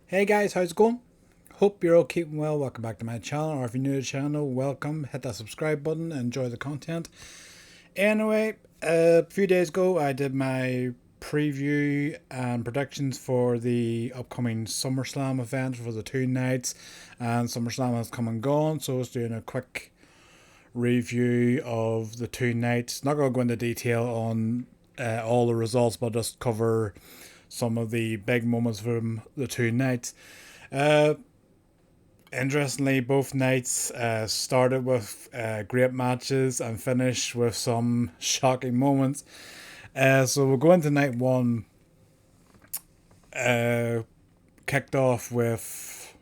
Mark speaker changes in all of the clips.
Speaker 1: Hey guys, how's it going? Hope you're all keeping well. Welcome back to my channel, or if you're new to the channel, welcome. Hit that subscribe button and enjoy the content. Anyway, a few days ago I did my preview and predictions for the upcoming Summerslam event for the 2 nights, and Summerslam has come and gone, so I was doing a quick review of the 2 nights. Not going to go into detail on all the results, but just cover some of the big moments from the 2 nights. Uh, Interestingly, both nights started with great matches and finished with some shocking moments. So we'll go into night one. Uh, Kicked off with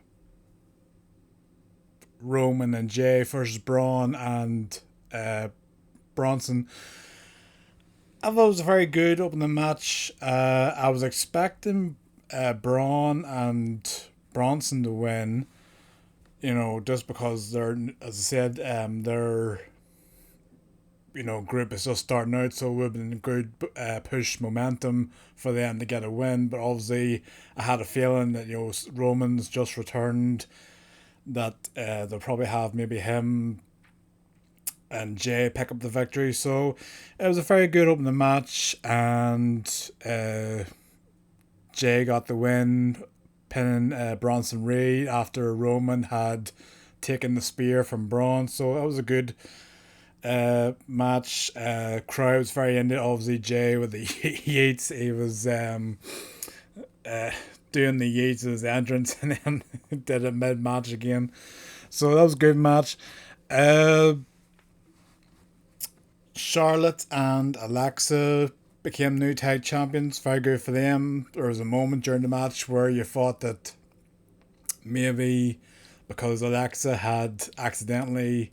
Speaker 1: Roman and Jay versus Braun and Bronson. I thought it was a very good opening match. I was expecting Braun and Bronson to win, just because they're, as I said, their group is just starting out, so it would have been a good push momentum for them to get a win. But obviously, I had a feeling that Roman's just returned, that they'll probably have maybe him and Jay pick up the victory. So it was a very good opening match, and Jay got the win, pinning Bronson Reed after Roman had taken the spear from Braun. So that was a good match. Crowd was very into it. Obviously, Jay with the yeets, he was uh, doing the yeets as entrance and then did it mid match again. So that was a good match. Uh, Charlotte and Alexa became new tag champions. Very good for them. There was a moment during the match where you thought that maybe because Alexa had accidentally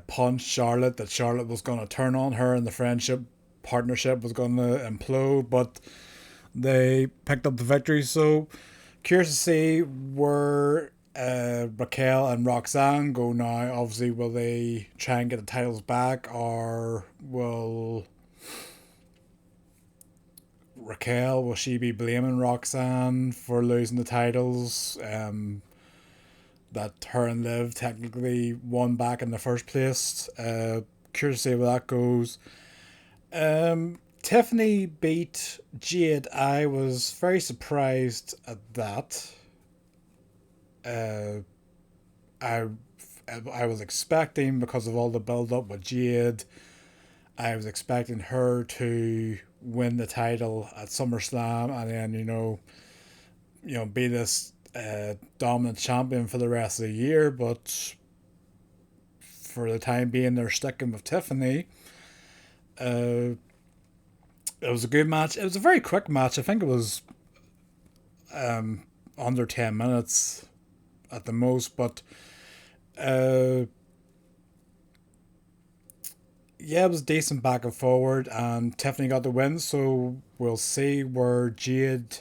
Speaker 1: punched Charlotte, that Charlotte was going to turn on her and the friendship partnership was going to implode, but they picked up the victory. So curious to see where Raquel and Roxanne go now. Obviously, will they try and get the titles back, or will she be blaming Roxanne for losing the titles? That her and Liv technically won back in the first place. Curious to see where that goes. Tiffany beat Jade. I was very surprised at that. Uh, I I was expecting, because of all the build up with Jade, I was expecting her to win the title at SummerSlam and then be this dominant champion for the rest of the year. But for the time being, they're sticking with Tiffany. Uh, it was a good match. It was a very quick match. I think it was under 10 minutes at the most, but uh, yeah, it was decent back and forward, and Tiffany got the win. So we'll see where Jade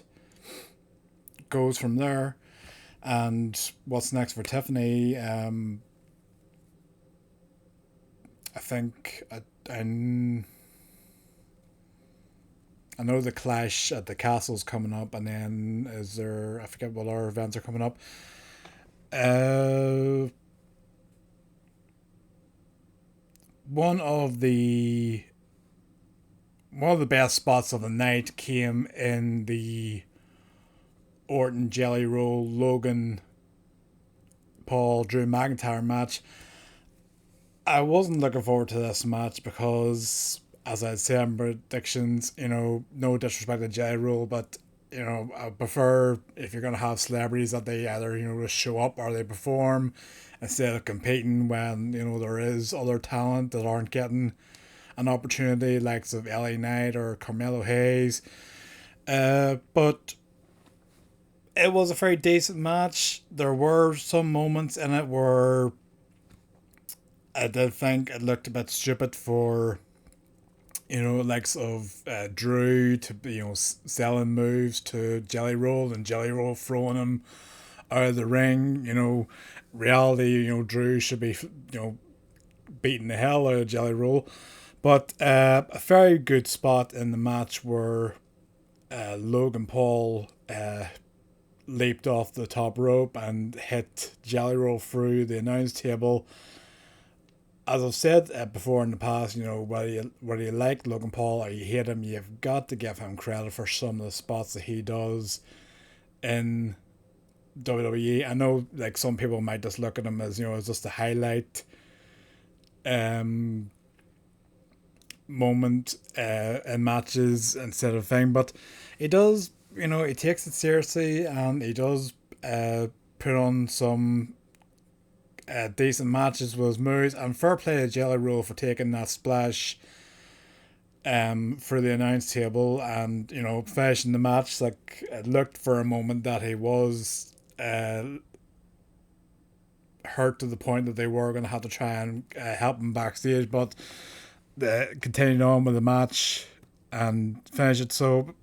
Speaker 1: goes from there, and what's next for Tiffany. I think I know the clash at the castle's coming up, and then is there? I forget what other events are coming up. Uh, one of the one of the best spots of the night came in the Orton Jelly Roll Logan Paul Drew McIntyre match. I wasn't looking forward to this match because, as I said in predictions, no disrespect to Jelly Roll, but I prefer, if you're gonna have celebrities, that they either just show up or they perform instead of competing when there is other talent that aren't getting an opportunity, like of LA Knight or Carmelo Hayes. But it was a very decent match. There were some moments in it where I did think it looked a bit stupid for likes of Drew to be selling moves to Jelly Roll, and Jelly Roll throwing him out of the ring. Reality, Drew should be beating the hell out of Jelly Roll. But a very good spot in the match where Logan Paul leaped off the top rope and hit Jelly Roll through the announce table. As I've said before in the past, whether you like Logan Paul or you hate him, you've got to give him credit for some of the spots that he does in WWE. I know, like, some people might just look at him as as just a highlight moment in matches instead of thing, but he does. He takes it seriously, and he does put on some decent matches with his moves. And fair play to Jelly Roll for taking that splash for the announce table, and finishing the match. Like, it looked for a moment that he was hurt to the point that they were going to have to try and help him backstage, but continued on with the match and finish it. So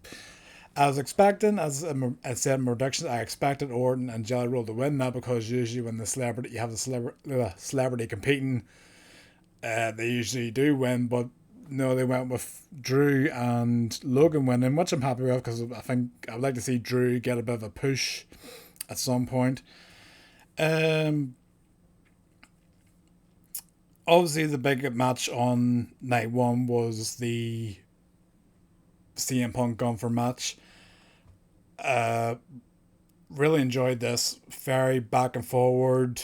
Speaker 1: I was expecting, as I said in my predictions, I expected Orton and Jelly Roll to win that, because usually when you have the celebrity competing, they usually do win. But no, they went with Drew and Logan winning, which I'm happy with, because I think I'd like to see Drew get a bit of a push at some point. Obviously, the big match on night one was the CM Punk Gunther match. Really enjoyed this. Very back and forward.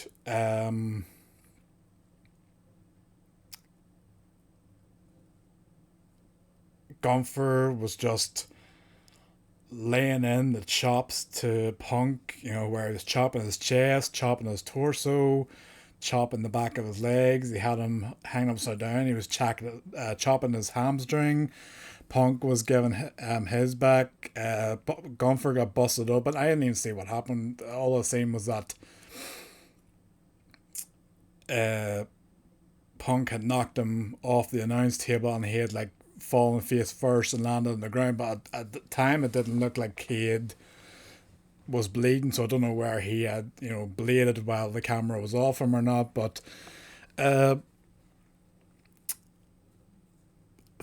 Speaker 1: Gunther was just laying in the chops to Punk, where he was chopping his chest, chopping his torso, chopping the back of his legs. He had him hanging upside down. He was chopping his hamstring. Punk was giving his back. Gunther got busted up, but I didn't even see what happened. All I seen was that Punk had knocked him off the announce table, and he had like fallen face first and landed on the ground. But at the time, it didn't look like Cade was bleeding, so I don't know where he had bleeded while the camera was off him or not. But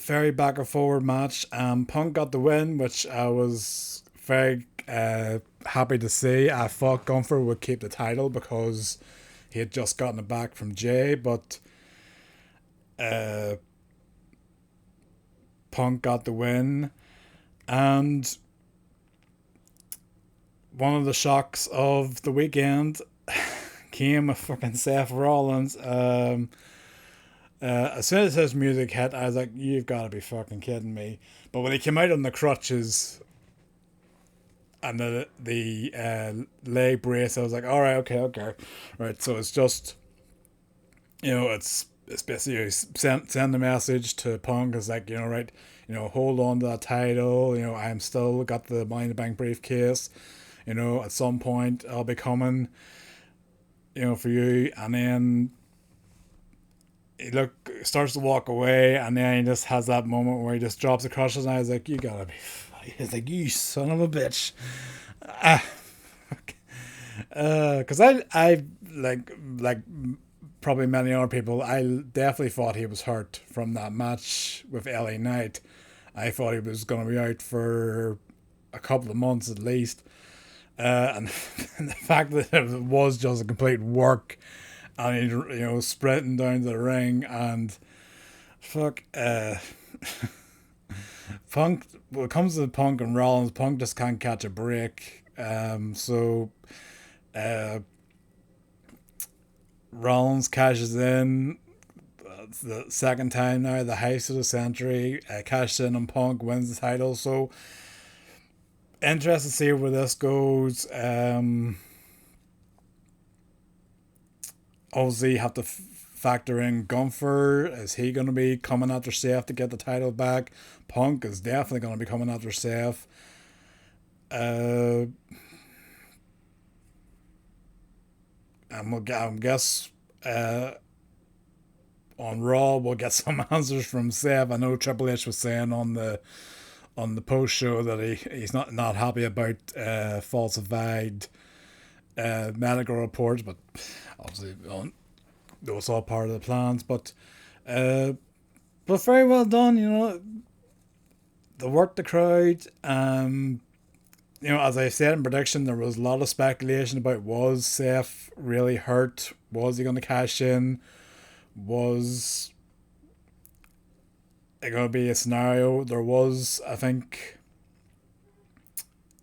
Speaker 1: very back and forward match. Punk got the win, which I was very happy to see. I thought Gunther would keep the title because he had just gotten it back from Jay, but Punk got the win. And one of the shocks of the weekend came with fucking Seth Rollins. As soon as his music hit, I was like, you've got to be fucking kidding me. But when he came out on the crutches and the leg brace, I was like, alright, okay. Right, so it's just, it's basically send the message to Punk. It's like, right, hold on to that title. I'm still got the Money in the Bank briefcase. At some point I'll be coming, for you. And then he starts to walk away, and then he just has that moment where he just drops the crutches, and I was like, you gotta be, he's like, you son of a bitch. Because I like probably many other people, I definitely thought he was hurt from that match with LA Knight. I thought he was going to be out for a couple of months at least. And the fact that it was just a complete work, and he, sprinting down to the ring, and fuck, Punk, when it comes to Punk and Rollins, Punk just can't catch a break. So Rollins cashes in. It's the second time now, the heist of the century. Cashes in on Punk, wins the title. So interested to see where this goes. Obviously, you have to factor in Gunther. Is he going to be coming after Seth to get the title back? Punk is definitely going to be coming after Seth. I guess on Raw we'll get some answers from Seth. I know Triple H was saying on the post show that he's not happy about falsified medical reports, but obviously that was all part of the plans. But very well done. They worked the crowd. as I said in prediction, there was a lot of speculation about, was Seth really hurt? Was he going to cash in? Was it going to be a scenario? There was, I think,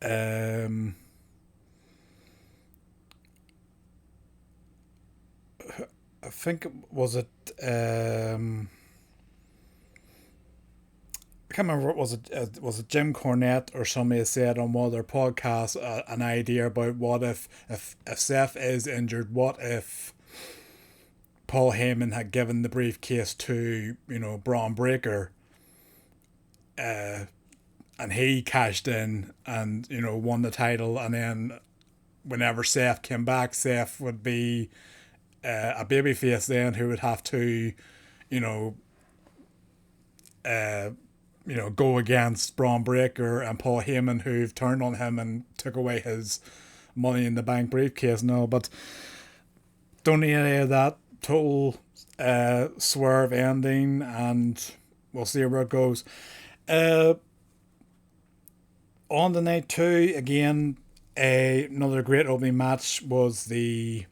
Speaker 1: um, was it, I can't remember, was it Jim Cornette or somebody said on one of their podcasts, an idea about what if Seth is injured, what if Paul Heyman had given the briefcase to, Braun Breaker, and he cashed in and, won the title, and then whenever Seth came back, Seth would be a babyface then who would have to, you know, uh, go against Braun Breaker and Paul Heyman, who've turned on him and took away his Money in the Bank briefcase and all. But don't need any of that. Total swerve ending, and we'll see where it goes. Uh, on the night two, again, another great opening match was the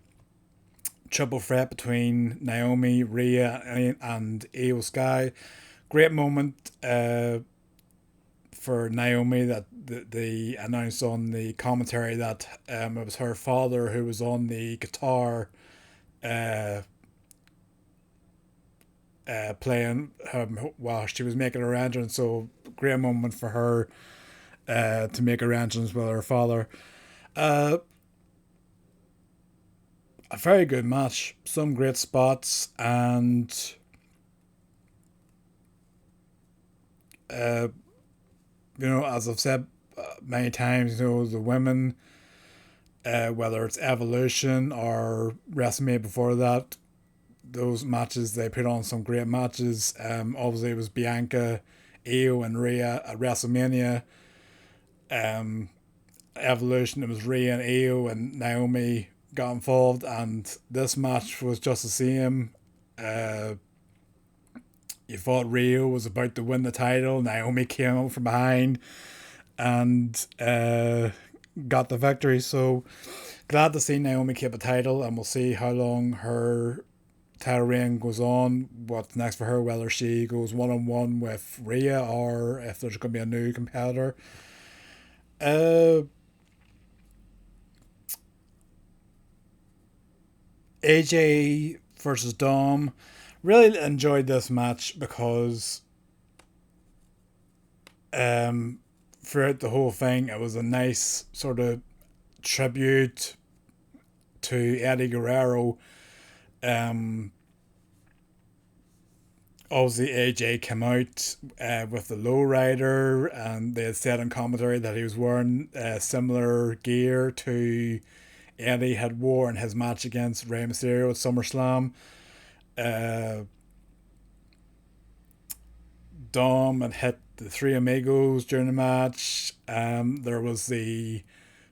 Speaker 1: triple threat between Naomi, Rhea, and Io Sky. Great moment for Naomi that they announced on the commentary that it was her father who was on the guitar uh, playing while she was making arrangements. So great moment for her to make arrangements with her father. Uh, a very good match, some great spots, and uh, as I've said many times, the women, whether it's Evolution or WrestleMania before that, those matches, they put on some great matches. Obviously, it was Bianca, Io, and Rhea at WrestleMania. Um, Evolution, it was Rhea and Io, and Naomi got involved, and this match was just the same. Uh, you thought Rio was about to win the title. Naomi came out from behind and got the victory. So glad to see Naomi keep a title, and we'll see how long her title reign goes on. What's next for her? Whether she goes 1-on-1 with Rhea or if there's going to be a new competitor. AJ versus Dom. Really enjoyed this match because throughout the whole thing, it was a nice sort of tribute to Eddie Guerrero. Obviously, AJ came out with the lowrider, and they had said in commentary that he was wearing similar gear to Eddie had wore in his match against Rey Mysterio at SummerSlam. Uh, Dom had hit the Three Amigos during the match. There was the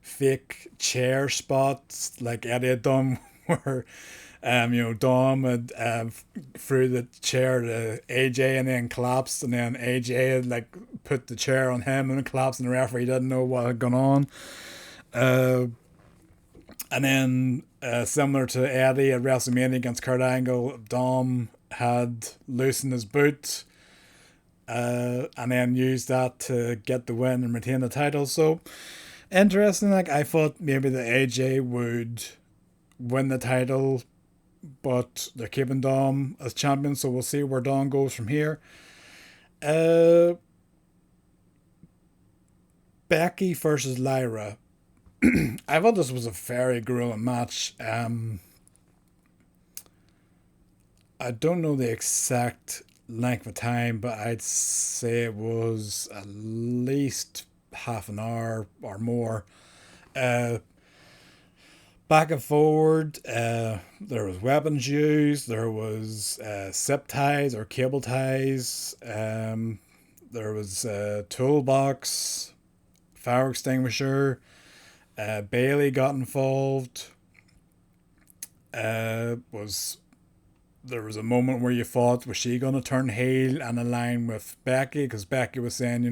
Speaker 1: fake chair spots like Eddie had done where Dom had threw the chair to AJ and then collapsed, and then AJ had put the chair on him and collapsed, and the referee didn't know what had gone on. And then similar to Eddie at WrestleMania against Kurt Angle, Dom had loosened his boot and then used that to get the win and retain the title. So interesting. I thought maybe the AJ would win the title, but they're keeping Dom as champion, so we'll see where Dom goes from here. Becky versus Lyra. I thought this was a very grueling match. I don't know the exact length of time, but I'd say it was at least half an hour or more. Back and forward, there was weapons used, there was zip ties or cable ties, there was a toolbox, fire extinguisher. Bailey got involved. Was There was a moment where you thought, was she going to turn heel and align with Becky? Because Becky was saying,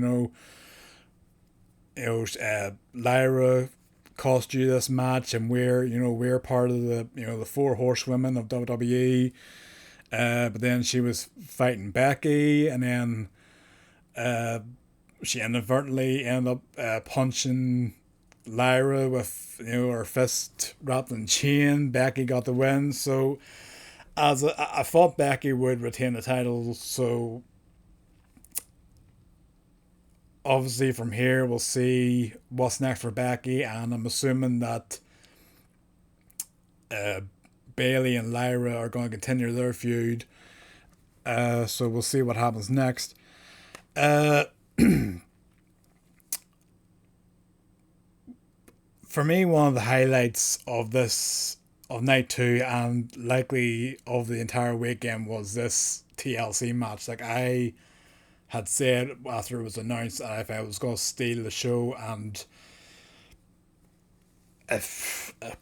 Speaker 1: Lyra cost you this match, and we're part of the four horsewomen of WWE. But then she was fighting Becky, and then she inadvertently ended up punching Lyra with her fist wrapped in chain. Becky got the win. So I thought Becky would retain the title. So obviously from here we'll see what's next for Becky, and I'm assuming that Bailey and Lyra are going to continue their feud. So we'll see what happens next. For me, one of the highlights of night two, and likely of the entire weekend, was this TLC match. Like I had said after it was announced, if I was going to steal the show, and if I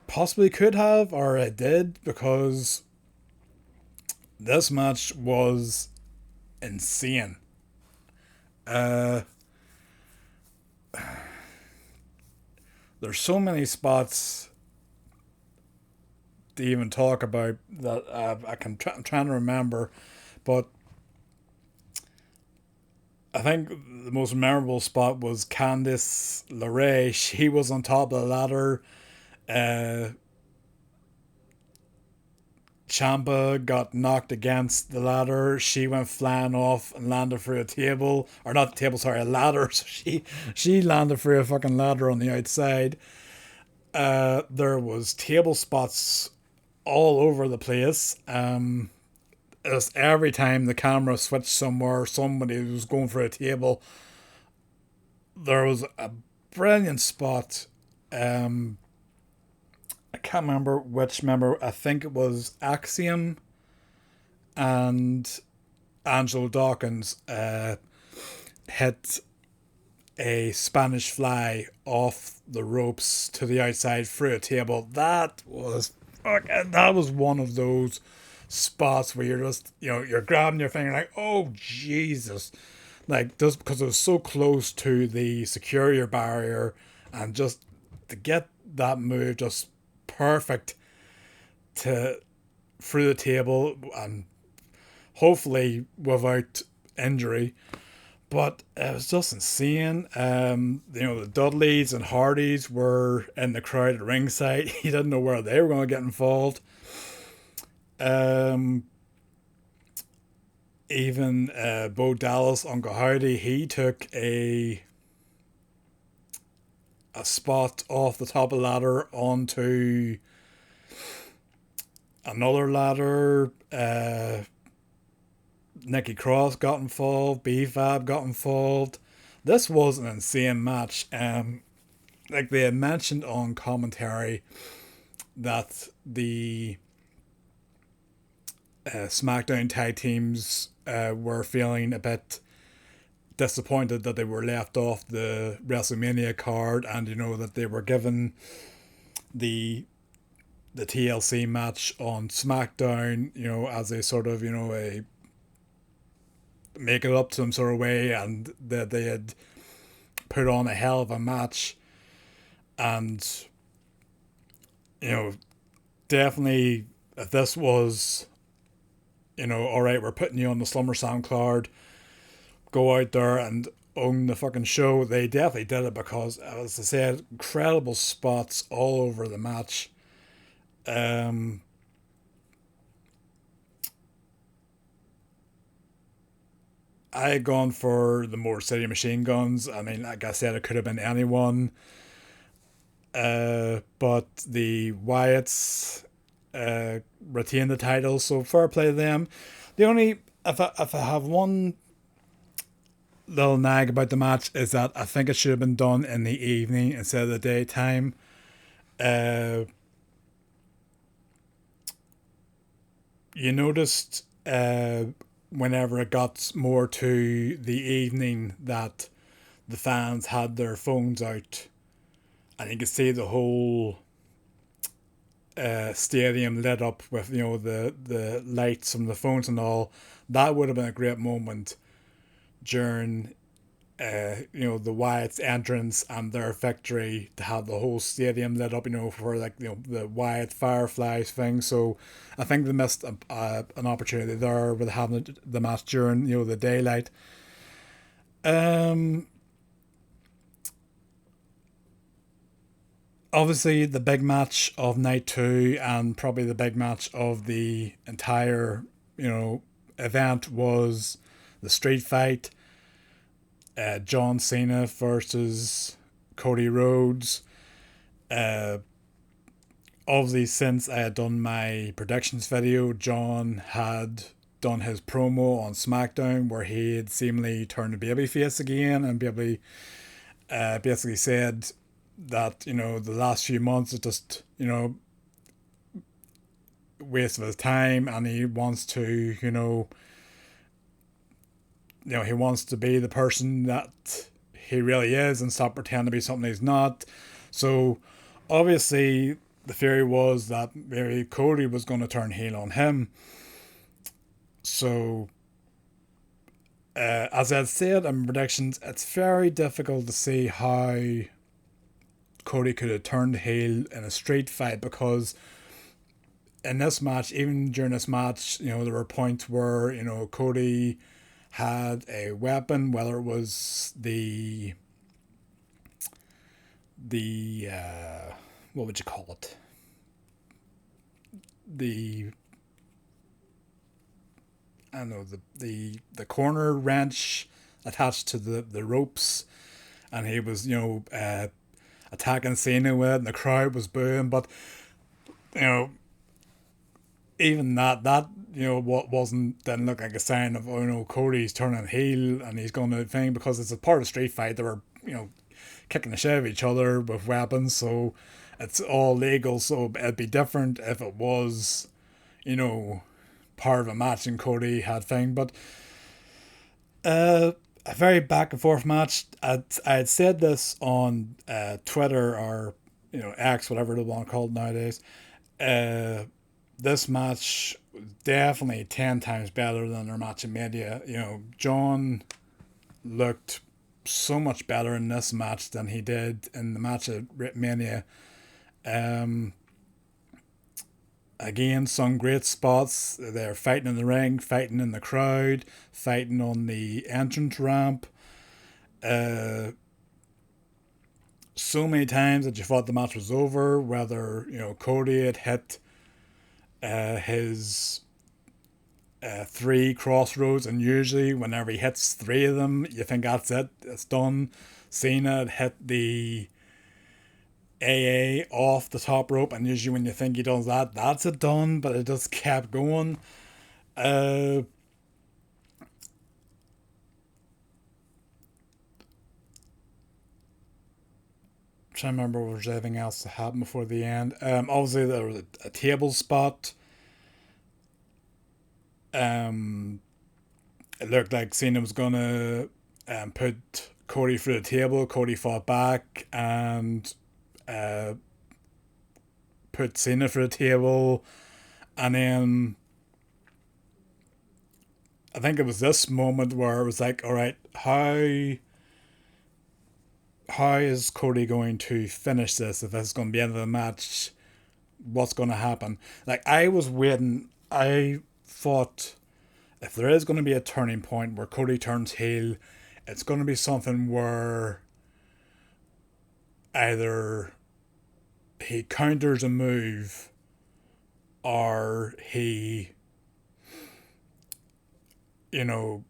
Speaker 1: possibly could have, or I did, because this match was insane. There's so many spots to even talk about that I'm trying to remember, but I think the most memorable spot was Candice LeRae. She was on top of the ladder. Ciampa got knocked against the ladder. She went flying off and landed through a table, or not a table, sorry, a ladder. So she landed through a fucking ladder on the outside. There was table spots all over the place. Just every time the camera switched somewhere, somebody was going for a table. There was a brilliant spot. I can't remember which member. I think it was Axiom and Angelo Dawkins hit a Spanish fly off the ropes to the outside through a table. That was one of those spots where you're just you're grabbing your finger like, oh Jesus, like just because it was so close to the security barrier, and just to get that move just perfect to through the table, and hopefully without injury. But it was just insane. The Dudleys and Hardys were in the crowd at ringside. You didn't know where they were going to get involved. Even Bo Dallas, Uncle Howdy, he took a spot off the top of the ladder onto another ladder. Nikki Cross got involved. B-Fab got involved. This was an insane match. Like they had mentioned on commentary that the Smackdown tag teams were feeling a bit disappointed that they were left off the WrestleMania card, and that they were given the TLC match on SmackDown, as a sort of a make it up some sort of way, and that they had put on a hell of a match, and definitely if this was alright, we're putting you on the Summerslam card, go out there and own the fucking show, they definitely did it, because as I said, incredible spots all over the match. I had gone for the Motor City Machine Guns. I mean, like I said, it could have been anyone. But the Wyatts retained the title, so fair play to them. The only, if I have one little nag about the match, is that I think it should have been done in the evening instead of the daytime. You noticed whenever it got more to the evening that the fans had their phones out, and you could see the whole stadium lit up with the lights from the phones and all. That would have been a great moment during the Wyatt's entrance and their victory to have the whole stadium lit up, for like, the Wyatt Fireflies thing. So I think they missed an opportunity there with having the match during, the daylight. Um, Obviously the big match of night two and probably the big match of the entire, event was the street fight. John Cena versus Cody Rhodes. Uh, Obviously, since I had done my predictions video, John had done his promo on Smackdown where he had seemingly turned a babyface again and basically said that, the last few months it just, waste of his time, and he wants to, he wants to be the person that he really is and stop pretending to be something he's not. So obviously the theory was that maybe Cody was going to turn heel on him. So as I said in predictions, it's very difficult to see how Cody could have turned heel in a street fight, because in this match, even during this match, there were points where, Cody had a weapon, whether it was the what would you call it? The I don't know, the corner wrench attached to the ropes, and he was, attacking Cena with it, and the crowd was booing. But you know, even that what didn't look like a sign of, Cody's turning heel and he's going to thing, because it's a part of street fight. They were, kicking the shit out of each other with weapons, so it's all legal. So it'd be different if it was, part of a match and Cody had thing. But a very back and forth match. I had said this on Twitter, or X, whatever they want to call it nowadays. This match was definitely 10 times better than their match in Mania. John looked so much better in this match than he did in the match at Mania. Again, some great spots. They're fighting in the ring, fighting in the crowd, fighting on the entrance ramp. So many times that you thought the match was over, whether Cody had hit his 3 crossroads, and usually whenever he hits 3 of them, you think that's it, it's done. Cena had hit the AA off the top rope, and usually when you think he does that, that's it done, but it just kept going. Trying to remember if there was anything else that happened before the end. Obviously there was a table spot. It looked like Cena was gonna put Cody through the table. Cody fought back and put Cena through the table, and then I think it was this moment where it was like, all right, how is Cody going to finish this? If this is going to be the end of the match, what's going to happen? Like, I was waiting. I thought if there is going to be a turning point where Cody turns heel, it's going to be something where either he counters a move, or he, you know,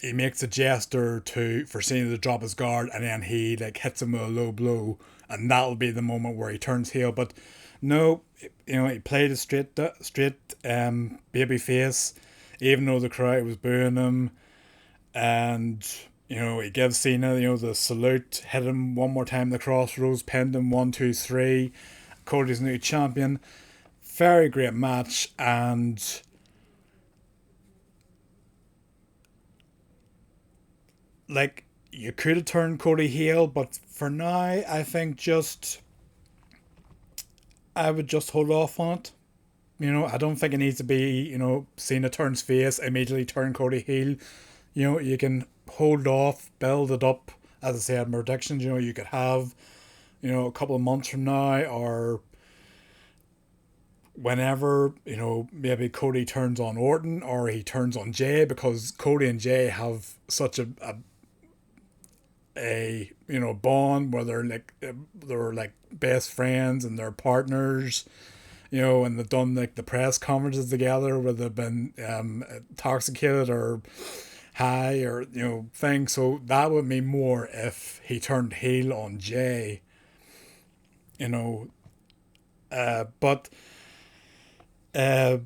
Speaker 1: he makes a gesture for Cena to drop his guard, and then he like hits him with a low blow, and that'll be the moment where he turns heel. But no, he played a straight baby face, even though the crowd was booing him, and he gives Cena the salute, hit him one more time the crossroads, pinned him 1, 2, 3. Cody's new champion. Very great match, and like, you could have turned Cody heel, but for now, I think I would just hold off on it. I don't think it needs to be, Cena turns face, immediately turn Cody heel. You can hold off, build it up. As I said, my predictions, you could have, a couple of months from now, or whenever, maybe Cody turns on Orton or he turns on Jay, because Cody and Jay have such a bond where they're like best friends and they're partners, and they've done like the press conferences together where they've been intoxicated or high or things. So that would mean more if he turned heel on Jay, but uh,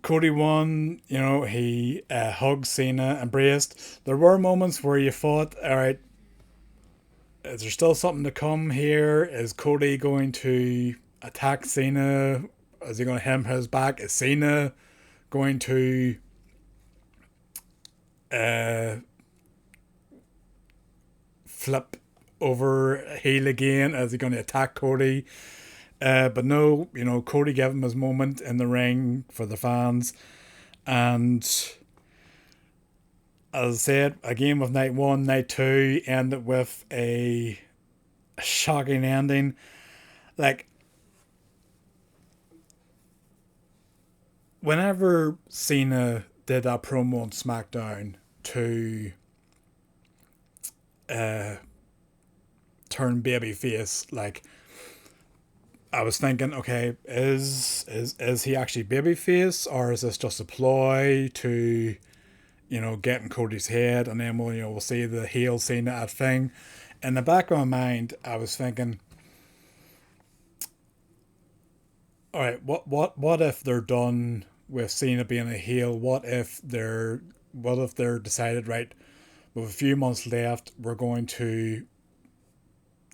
Speaker 1: Cody won. He hugged Cena, embraced. There were moments where you thought, all right, is there still something to come here? Is Cody going to attack Cena? Is he going to hem his back? Is Cena going to uh, flip over heel again? Is he going to attack Cody? But no, Cody gave him his moment in the ring for the fans. And as I said, a game of night one, night two ended with a shocking ending. Like, whenever Cena did that promo on Smackdown to turn babyface, like, I was thinking, okay, is he actually babyface, or is this just a ploy to, get in Cody's head, and then we'll see the heel Cena at thing. In the back of my mind, I was thinking, all right, what if they're done with Cena being a heel? What if they're decided, right, with a few months left, we're going to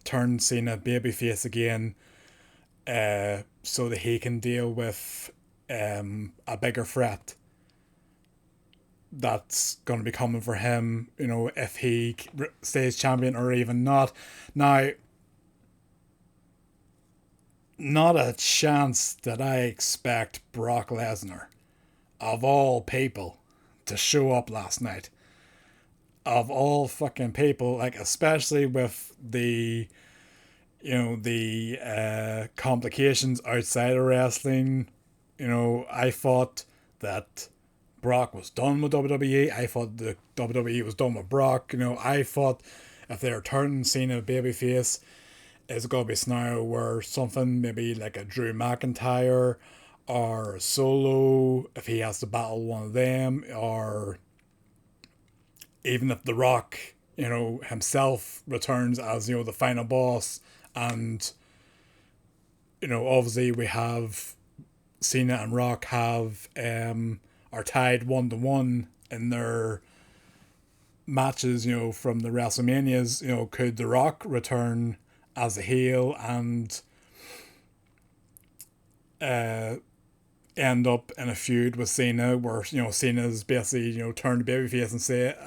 Speaker 1: turn Cena babyface again, so that he can deal with a bigger threat that's going to be coming for him, if he stays champion or even not. Now, not a chance that I expect Brock Lesnar, of all people, to show up last night. Of all fucking people, like, especially with the complications outside of wrestling. I thought that Brock was done with WWE. I thought the WWE was done with Brock. I thought if they're turning Cena babyface, it's going to be a scenario where something maybe like a Drew McIntyre or a Solo, if he has to battle one of them, or even if The Rock, himself returns as, the final boss. And, obviously we have Cena and Rock are tied 1-1 in their matches, from the WrestleManias. Could The Rock return as a heel and end up in a feud with Cena, where Cena's basically turned babyface and said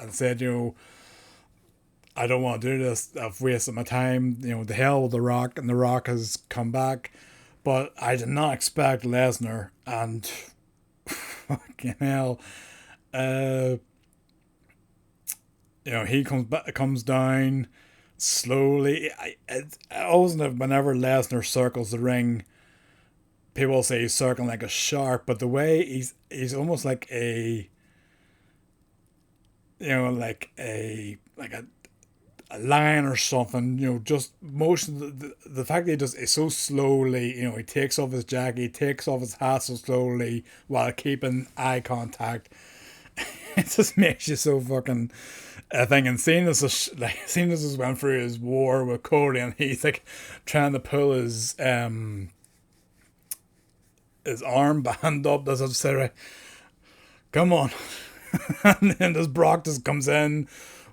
Speaker 1: I don't want to do this. I've wasted my time. The hell with The Rock, and The Rock has come back. But I did not expect Lesnar, and fucking hell, he comes down slowly. I always know whenever Lesnar circles the ring, people say he's circling like a shark, but the way he's almost like a, a lion or something, just motion. The fact that he does it so slowly, he takes off his jacket, he takes off his hat so slowly while keeping eye contact. It just makes you so fucking. I think, and Cena's just went through his war with Cody, and he's like trying to pull his armband up. That's what I say, right? Come on. And then this Brock just comes in,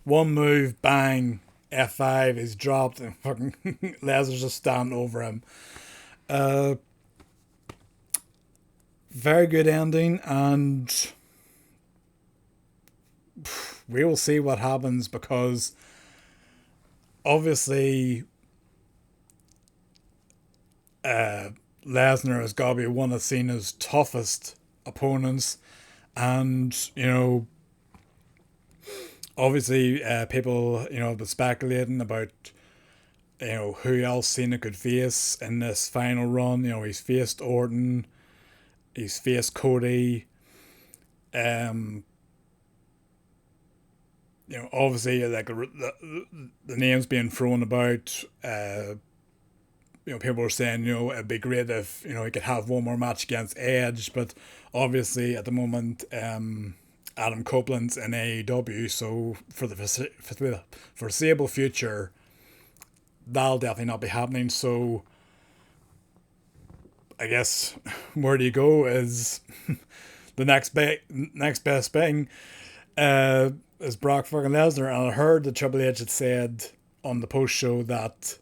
Speaker 1: one move, bang, F5 is dropped, and fucking Lesnar's just standing over him. Very good ending, and we will see what happens, because obviously Lesnar has got to be one of Cena's toughest opponents, and obviously people have been speculating about who else Cena could face in this final run. He's faced Orton, he's faced Cody. Um, obviously, like the names being thrown about. People are saying, it'd be great if, he could have one more match against Edge, but obviously at the moment, Adam Copeland's in AEW, so for the foreseeable future, that'll definitely not be happening. So I guess where do you go is the next best thing is Brock fucking Lesnar, and I heard that Triple H had said on the post show that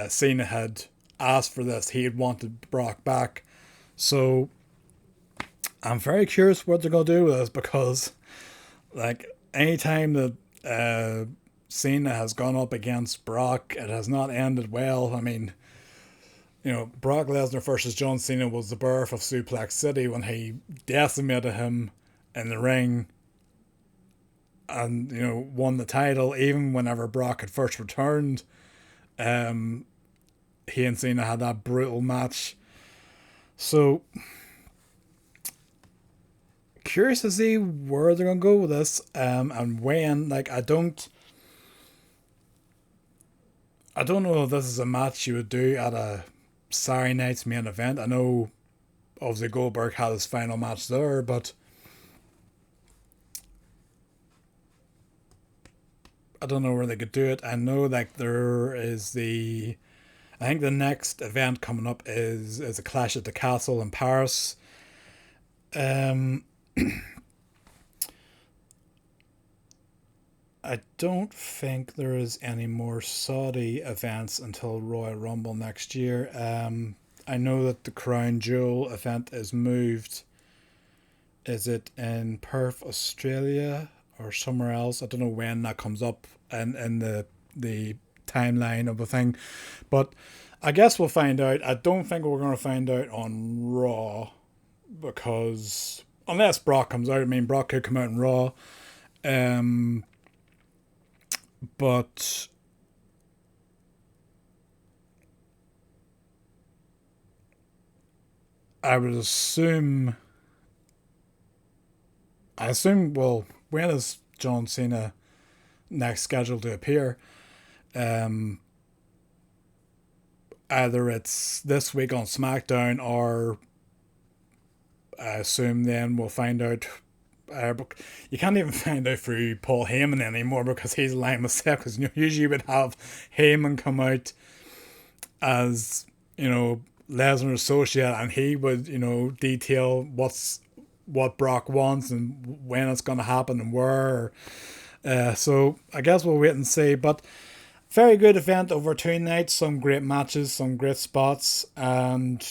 Speaker 1: Cena had asked for this. He had wanted Brock back. So I'm very curious what they're going to do with this, because like anytime that Cena has gone up against Brock, it has not ended well. I mean, Brock Lesnar versus John Cena was the birth of Suplex City when he decimated him in the ring and, won the title. Even whenever Brock had first returned, he and Cena had that brutal match. So, curious to see where they're going to go with this, and when. Like, I don't know if this is a match you would do at a Saturday night's main event. I know, obviously, Goldberg had his final match there, but I don't know where they could do it. I know, like, there is I think the next event coming up is a Clash at the Castle in Paris. I don't think there is any more Saudi events until Royal Rumble next year. I know that the Crown Jewel event is moved. Is it in Perth, Australia, or somewhere else? I don't know when that comes up in the timeline of a thing, but I guess we'll find out. I don't think we're going to find out on Raw, because unless Brock comes out, I mean, Brock could come out in Raw. But I would assume. Well, when is John Cena next scheduled to appear? Either it's this week on Smackdown, or I assume then we'll find out. You can't even find out through Paul Heyman anymore, because he's lying with Seth. Because usually you would have Heyman come out as Lesnar's associate, and he would detail what Brock wants and when it's going to happen and where. So I guess we'll wait and see. But very good event over 2 nights. Some great matches, some great spots, and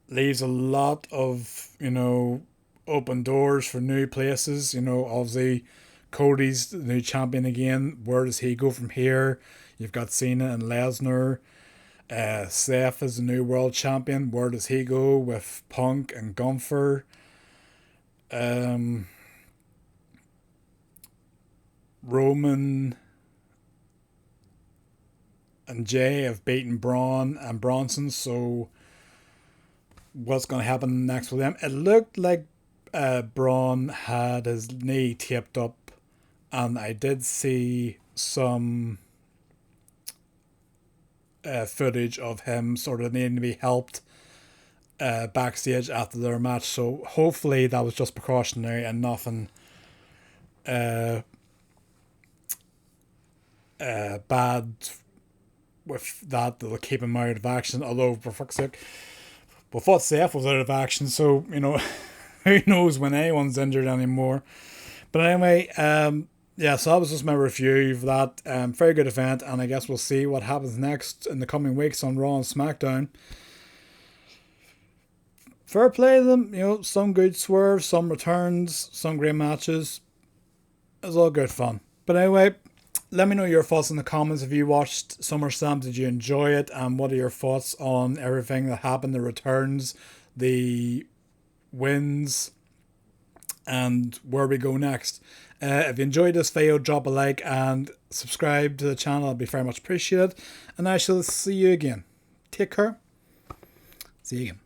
Speaker 1: leaves a lot of open doors for new places. Obviously Cody's the new champion again. Where does he go from here? You've got Cena and Lesnar. Seth is the new world champion. Where does he go with Punk and Gunther? Roman and Jay have beaten Braun and Bronson, so what's going to happen next with them? It looked like Braun had his knee taped up, and I did see some footage of him sort of needing to be helped backstage after their match. So hopefully that was just precautionary and nothing bad with that. They'll keep him out of action. Although, for fuck's sake, we thought Seth was out of action, so who knows when anyone's injured anymore. But anyway, yeah, so that was just my review of that. Very good event, and I guess we'll see what happens next in the coming weeks on Raw and SmackDown. Fair play to them, some good swerves, some returns, some great matches. It was all good fun. But anyway, let me know your thoughts in the comments. If you watched SummerSlam, did you enjoy it? And what are your thoughts on everything that happened, the returns, the wins, and where we go next? If you enjoyed this video, drop a like and subscribe to the channel. I'd be very much appreciated. And I shall see you again. Take care. See you again.